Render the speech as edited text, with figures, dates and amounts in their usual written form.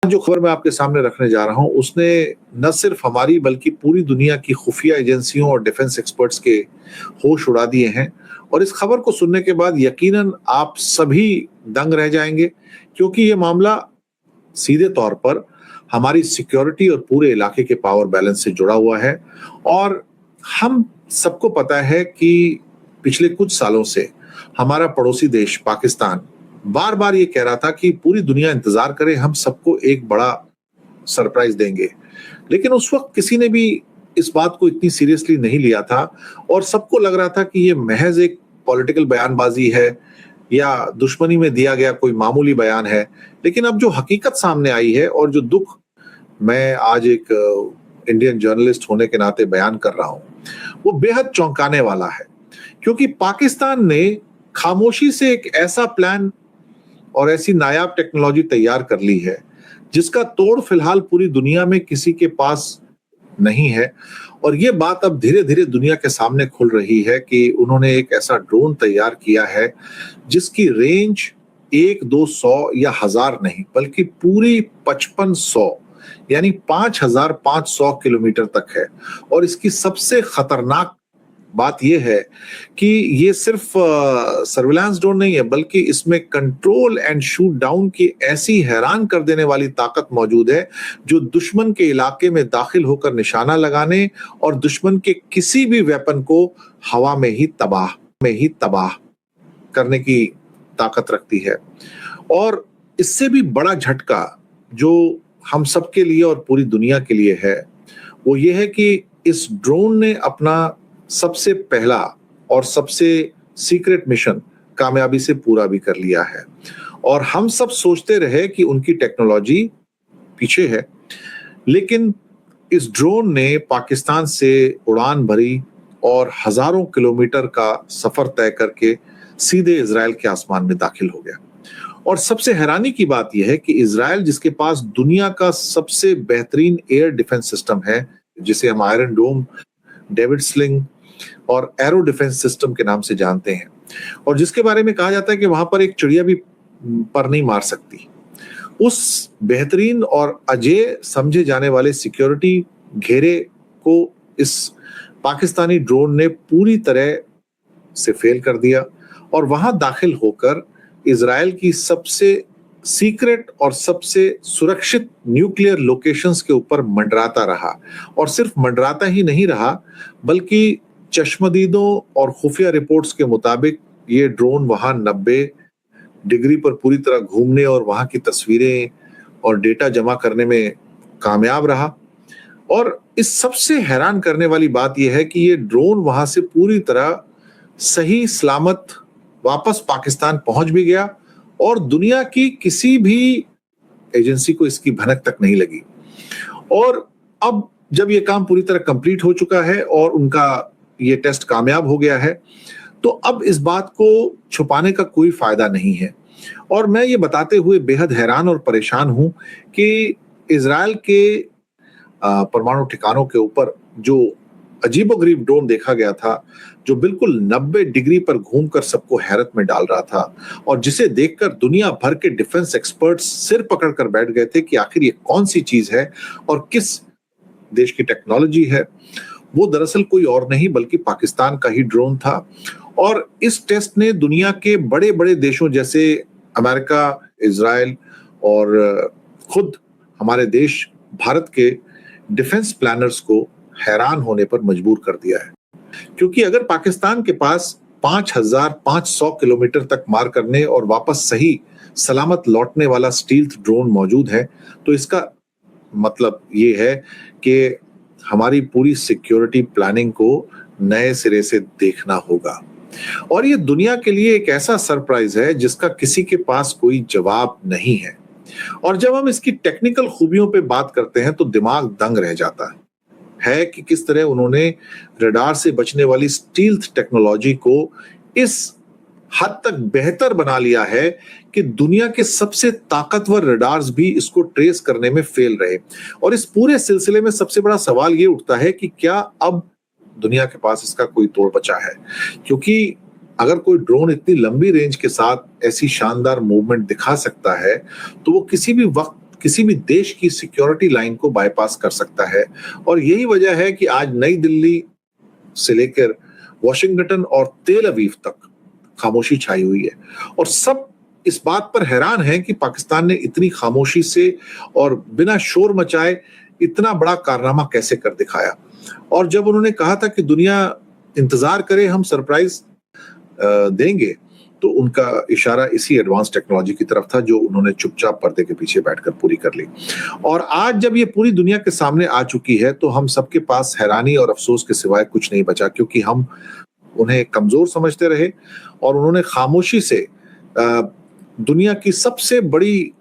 जो खबर मैं आपके सामने रखने जा रहा हूं उसने न सिर्फ हमारी बल्कि पूरी दुनिया की खुफिया एजेंसियों और डिफेंस एक्सपर्ट्स के होश उड़ा दिए हैं। और इस खबर को सुनने के बाद यकीनन आप सभी दंग रह जाएंगे, क्योंकि ये मामला सीधे तौर पर हमारी सिक्योरिटी और पूरे इलाके के पावर बैलेंस से जुड़ा हुआ है। और हम सबको पता है कि पिछले कुछ सालों से हमारा पड़ोसी देश पाकिस्तान बार बार ये कह रहा था कि पूरी दुनिया इंतजार करे, हम सबको एक बड़ा सरप्राइज देंगे। लेकिन उस वक्त किसी ने भी इस बात को इतनी सीरियसली नहीं लिया था और सबको लग रहा था कि ये महज एक पॉलिटिकल बयानबाजी है या दुश्मनी में दिया गया कोई मामूली बयान है। लेकिन अब जो हकीकत सामने आई है और जो दुख मैं आज एक इंडियन जर्नलिस्ट होने के नाते बयान कर रहा हूं, वो बेहद चौंकाने वाला है। क्योंकि पाकिस्तान ने खामोशी से एक ऐसा प्लान और ऐसी नायाब टेक्नोलॉजी तैयार कर ली है जिसका तोड़ फिलहाल पूरी दुनिया में किसी के पास नहीं है। और ये बात अब धीरे धीरे दुनिया के सामने खुल रही है कि उन्होंने एक ऐसा ड्रोन तैयार किया है जिसकी रेंज 1-200 या 1000 नहीं बल्कि पूरी 5500 यानी 5500 किलोमीटर तक है। और इसकी सबसे खतरनाक बात यह है कि ये सिर्फ सर्विलांस ड्रोन नहीं है, बल्कि इसमें कंट्रोल एंड शूट डाउन की ऐसी हैरान कर देने वाली ताकत मौजूद है जो दुश्मन के इलाके में दाखिल होकर निशाना लगाने और दुश्मन के किसी भी वेपन को हवा में ही तबाह करने की ताकत रखती है। और इससे भी बड़ा झटका जो हम सबके लिए और पूरी दुनिया के लिए है वो ये है कि इस ड्रोन ने अपना सबसे पहला और सबसे सीक्रेट मिशन कामयाबी से पूरा भी कर लिया है। और हम सब सोचते रहे कि उनकी टेक्नोलॉजी पीछे है, लेकिन इस ड्रोन ने पाकिस्तान से उड़ान भरी और हजारों किलोमीटर का सफर तय करके सीधे इजराइल के आसमान में दाखिल हो गया। और सबसे हैरानी की बात यह है कि इजराइल, जिसके पास दुनिया का सबसे बेहतरीन एयर डिफेंस सिस्टम है, जिसे हम आयरन डोम, डेविड स्लिंग और एरो डिफेंस सिस्टम के नाम से जानते हैं, और जिसके बारे में कहा जाता है कि वहां पर एक चिड़िया भी पर नहीं मार सकती, उस बेहतरीन और अजेय समझे जाने वाले सिक्योरिटी घेरे को इस पाकिस्तानी ड्रोन ने पूरी तरह से फेल कर दिया और वहां दाखिल होकर इजराइल की सबसे सीक्रेट और सबसे सुरक्षित न्यूक्लियर लोकेशंस के ऊपर मंडराता रहा। और सिर्फ मंडराता ही नहीं रहा, बल्कि चश्मदीदों और खुफिया रिपोर्ट्स के मुताबिक ये ड्रोन वहां 90 डिग्री पर पूरी तरह घूमने और वहां की तस्वीरें और डेटा जमा करने में कामयाब रहा। और इस सबसे हैरान करने वाली बात यह है कि ये ड्रोन वहां से पूरी तरह सही सलामत वापस पाकिस्तान पहुंच भी गया और दुनिया की किसी भी एजेंसी को इसकी भनक तक नहीं लगी। और अब जब ये काम पूरी तरह कंप्लीट हो चुका है और उनका ये टेस्ट कामयाब हो गया है, तो अब इस बात को छुपाने का कोई फायदा नहीं है। और मैं ये बताते हुए बेहद हैरान और परेशान हूं कि इजराइल के परमाणु ठिकानों के ऊपर जो अजीबोगरीब ड्रोन देखा गया था, जो बिल्कुल 90 डिग्री पर घूमकर सबको हैरत में डाल रहा था और जिसे देखकर दुनिया भर के डिफेंस एक्सपर्ट्स सिर पकड़कर बैठ गए थे कि आखिर ये कौन सी चीज है और किस देश की टेक्नोलॉजी है, वो दरअसल कोई और नहीं बल्कि पाकिस्तान का ही ड्रोन था। और इस टेस्ट ने दुनिया के बड़े बड़े देशों जैसे अमेरिका, इजराइल और खुद हमारे देश भारत के डिफेंस प्लानर्स को हैरान होने पर मजबूर कर दिया है। क्योंकि अगर पाकिस्तान के पास 5500 किलोमीटर तक मार करने और वापस सही सलामत लौटने वाला स्टील्थ ड्रोन मौजूद है, तो इसका मतलब ये है कि हमारी पूरी सिक्योरिटी प्लानिंग को नए सिरे से देखना होगा। और ये दुनिया के लिए एक ऐसा सरप्राइज है जिसका किसी के पास कोई जवाब नहीं है। और जब हम इसकी टेक्निकल खूबियों पे बात करते हैं तो दिमाग दंग रह जाता है कि किस तरह उन्होंने रडार से बचने वाली स्टील्थ टेक्नोलॉजी को इस हद तक बेहतर बना लिया है कि दुनिया के सबसे ताकतवर रडार्स भी इसको ट्रेस करने में फेल रहे। और इस पूरे सिलसिले में सबसे बड़ा सवाल ये उठता है कि क्या अब दुनिया के पास इसका कोई तोड़ बचा है? क्योंकि अगर कोई ड्रोन इतनी लंबी रेंज के साथ ऐसी शानदार मूवमेंट दिखा सकता है तो वो किसी भी वक्त किसी भी देश की सिक्योरिटी लाइन को बाईपास कर सकता है। और यही वजह है कि आज नई दिल्ली से लेकर वॉशिंगटन और तेल अवीव तक खामोशी छाई हुई है, और सब इस बात पर हैरान हैं कि पाकिस्तान ने इतनी खामोशी से और बिना शोर मचाए इतना बड़ा कारनामा कैसे कर दिखाया। और जब उन्होंने कहा था कि दुनिया इंतजार करे, हम सरप्राइज देंगे, तो उनका इशारा इसी एडवांस टेक्नोलॉजी की तरफ था जो उन्होंने चुपचाप पर्दे के पीछे बैठकर पूरी कर ली। और आज जब ये पूरी दुनिया के सामने आ चुकी है तो हम सबके पास हैरानी और अफसोस के सिवाय कुछ नहीं बचा, क्योंकि हम उन्हें कमजोर समझते रहे और उन्होंने खामोशी से दुनिया की सबसे बड़ी